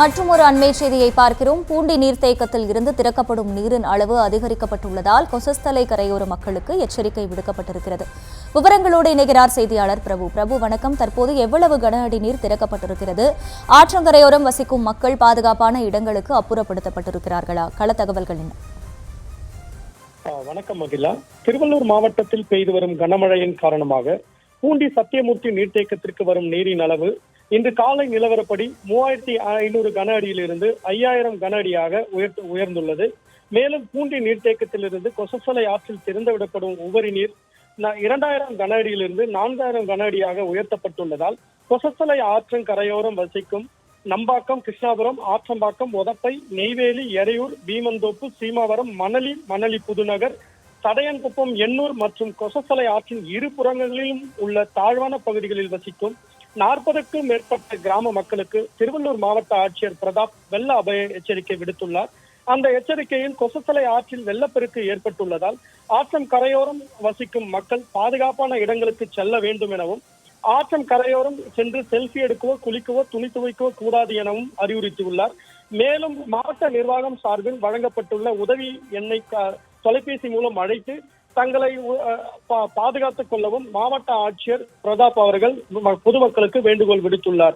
மற்றும் ஒரு அண்மை செய்தியை பார்க்கிறோம். பூண்டி நீர்த்தேக்கத்தில் இருந்து திறக்கப்படும் நீரின் அளவு அதிகரிக்கப்பட்டுள்ளதால் கொசஸ்தலை கரையோர மக்களுக்கு எச்சரிக்கை விடுக்கப்பட்டிருக்கிறது. விவரங்களோடு இணைகிறார் செய்தியாளர் பிரபு. பிரபு, வணக்கம். தற்போது எவ்வளவு கன அடி நீர் திறக்கப்பட்டிருக்கிறது? ஆற்றங்கரையோரம் வசிக்கும் மக்கள் பாதுகாப்பான இடங்களுக்கு அப்புறப்படுத்தப்பட்டிருக்கிறார்களா? கள தகவல்கள் என்ன? வணக்கம் மகிழா. திருவள்ளூர் மாவட்டத்தில் பெய்து வரும் கனமழையின் காரணமாக பூண்டி சத்தியமூர்த்தி நீர்த்தேக்கத்திற்கு வரும் நீரின் அளவு இன்று காலை நிலவரப்படி 3500 கன அடியிலிருந்து 5000 கன அடியாக உயர்ந்துள்ளது. மேலும் பூண்டி நீர்த்தேக்கத்திலிருந்து கொசஸ்தலை ஆற்றில் திறந்துவிடப்படும் உபரி நீர் 2000 கன அடியிலிருந்து 4000 கன அடியாக உயர்த்தப்பட்டுள்ளதால் கொசஸ்தலை ஆற்றின் கரையோரம் வசிக்கும் நம்பாக்கம், கிருஷ்ணாபுரம், ஆற்றம்பாக்கம், ஒதப்பை, நெய்வேலி, எரையூர், பீமந்தோப்பு, சீமாவரம், மணலி புதுநகர், சடையன்குப்பம், எண்ணூர் மற்றும் கொசஸ்தலை ஆற்றின் இரு புறங்களிலும் உள்ள தாழ்வான பகுதிகளில் வசிக்கும் 40க்கும் மேற்பட்ட கிராம மக்களுக்கு திருவள்ளூர் மாவட்ட ஆட்சியர் பிரதாப் வெள்ள அபாய எச்சரிக்கை விடுத்துள்ளார். அந்த எச்சரிக்கையில் கொசஸ்தலை ஆற்றில் வெள்ளப்பெருக்கு ஏற்பட்டுள்ளதால் ஆற்றம் கரையோரம் வசிக்கும் மக்கள் பாதுகாப்பான இடங்களுக்கு செல்ல வேண்டும் எனவும், ஆற்றம் கரையோரம் சென்று செல்ஃபி எடுக்கவோ, குளிக்கவோ, துணி துவைக்கவோ கூடாது எனவும் அறிவுறுத்தியுள்ளார். மேலும் மாவட்ட நிர்வாகம் சார்பில் வழங்கப்பட்டுள்ள உதவி எண்ணை தொலைபேசி மூலம் அழைத்து தங்களை பாதுகாத்துக் கொள்ளவும் மாவட்ட ஆட்சியர் பிரதாப் அவர்கள் பொதுமக்களுக்கு வேண்டுகோள் விடுத்துள்ளார்.